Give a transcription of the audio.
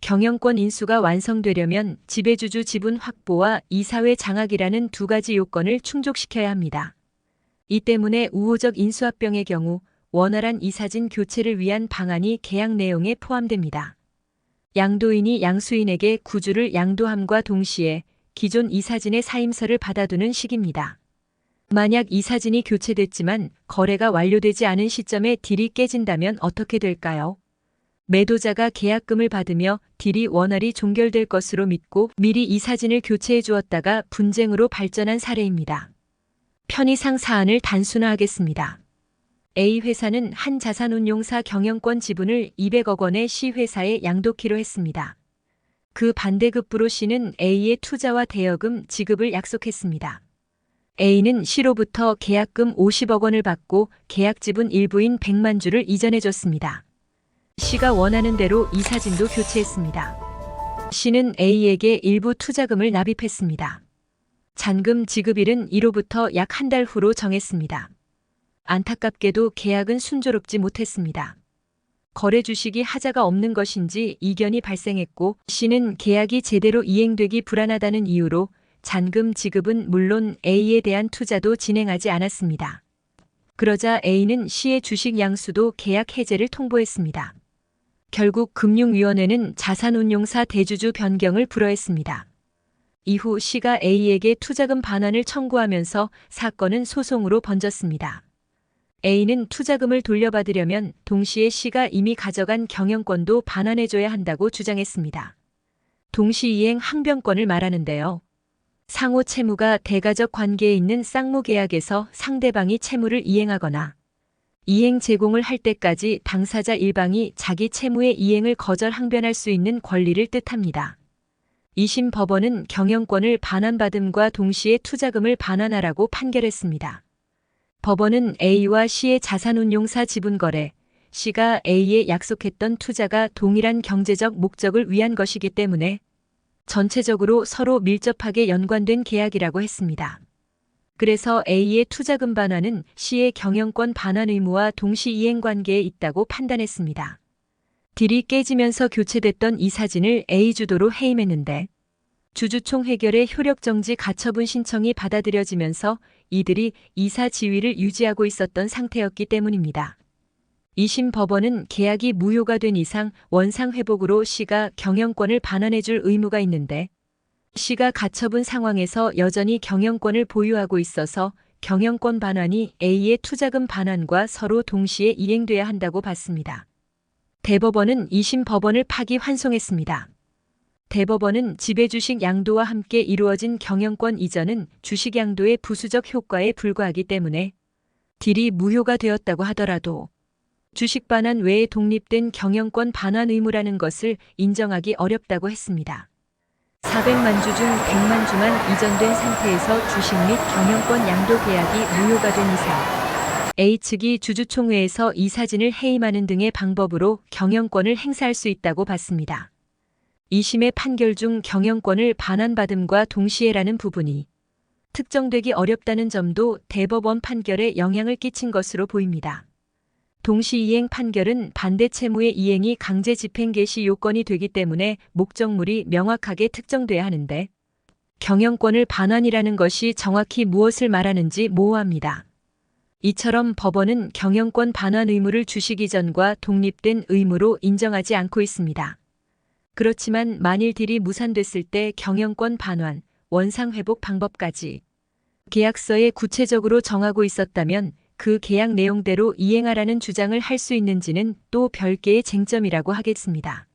경영권 인수가 완성되려면 지배주주 지분 확보와 이사회 장악이라는 두 가지 요건을 충족시켜야 합니다. 이 때문에 우호적 인수합병의 경우 원활한 이사진 교체를 위한 방안이 계약 내용에 포함됩니다. 양도인이 양수인에게 구주를 양도함과 동시에 기존 이사진의 사임서를 받아두는 식입니다. 만약 이사진이 교체됐지만 거래가 완료되지 않은 시점에 딜이 깨진다면 어떻게 될까요? 매도자가 계약금을 받으며 딜이 원활히 종결될 것으로 믿고 미리 이사진을 교체해 주었다가 분쟁으로 발전한 사례입니다. 편의상 사안을 단순화하겠습니다. A 회사는 한 자산운용사 경영권 지분을 200억 원의 C 회사에 양도키로 했습니다. 그 반대급부로 C는 A의 투자와 대여금 지급을 약속했습니다. A는 C로부터 계약금 50억 원을 받고 계약 지분 일부인 100만 주를 이전해 줬습니다. C가 원하는 대로 이사진도 교체했습니다. C는 A에게 일부 투자금을 납입했습니다. 잔금 지급일은 이로부터 약 한 달 후로 정했습니다. 안타깝게도 계약은 순조롭지 못했습니다. 거래 주식이 하자가 없는 것인지 이견이 발생했고 C는 계약이 제대로 이행되기 불안하다는 이유로 잔금 지급은 물론 A에 대한 투자도 진행하지 않았습니다. 그러자 A는 C의 주식 양수도 계약 해제를 통보했습니다. 결국 금융위원회는 자산운용사 대주주 변경을 불허했습니다. 이후 C가 A에게 투자금 반환을 청구하면서 사건은 소송으로 번졌습니다. A는 투자금을 돌려받으려면 동시에 C가 이미 가져간 경영권도 반환해줘야 한다고 주장했습니다. 동시이행 항변권을 말하는데요. 상호 채무가 대가적 관계에 있는 쌍무계약에서 상대방이 채무를 이행하거나 이행 제공을 할 때까지 당사자 일방이 자기 채무의 이행을 거절 항변할 수 있는 권리를 뜻합니다. 2심 법원은 경영권을 반환받음과 동시에 투자금을 반환하라고 판결했습니다. 법원은 A와 C의 자산운용사 지분거래, C가 A에 약속했던 투자가 동일한 경제적 목적을 위한 것이기 때문에 전체적으로 서로 밀접하게 연관된 계약이라고 했습니다. 그래서 A의 투자금 반환은 C의 경영권 반환 의무와 동시 이행 관계에 있다고 판단했습니다. 딜이 깨지면서 교체됐던 이사진을 A 주도로 해임했는데 주주총 회결의 효력정지 가처분 신청이 받아들여지면서 이들이 이사 지위를 유지하고 있었던 상태였기 때문입니다. 2심 법원은 계약이 무효가 된 이상 원상 회복으로 C가 경영권을 반환해줄 의무가 있는데 C가 가처분 상황에서 여전히 경영권을 보유하고 있어서 경영권 반환이 A의 투자금 반환과 서로 동시에 이행돼야 한다고 봤습니다. 대법원은 2심 법원을 파기환송했습니다. 대법원은 지배주식 양도와 함께 이루어진 경영권 이전은 주식 양도의 부수적 효과에 불과하기 때문에 딜이 무효가 되었다고 하더라도 주식 반환 외에 독립된 경영권 반환 의무라는 것을 인정하기 어렵다고 했습니다. 400만 주 중 100만 주만 이전된 상태에서 주식 및 경영권 양도 계약이 무효가 된 이상 A 측이 주주총회에서 이사진을 해임하는 등의 방법으로 경영권을 행사할 수 있다고 봤습니다. 2심의 판결 중 경영권을 반환받음과 동시에라는 부분이 특정되기 어렵다는 점도 대법원 판결에 영향을 끼친 것으로 보입니다. 동시이행 판결은 반대 채무의 이행이 강제 집행 개시 요건이 되기 때문에 목적물이 명확하게 특정돼야 하는데 경영권을 반환이라는 것이 정확히 무엇을 말하는지 모호합니다. 이처럼 법원은 경영권 반환 의무를 주식 이전과 독립된 의무로 인정하지 않고 있습니다. 그렇지만 만일 딜이 무산됐을 때 경영권 반환, 원상 회복 방법까지 계약서에 구체적으로 정하고 있었다면 그 계약 내용대로 이행하라는 주장을 할 수 있는지는 또 별개의 쟁점이라고 하겠습니다.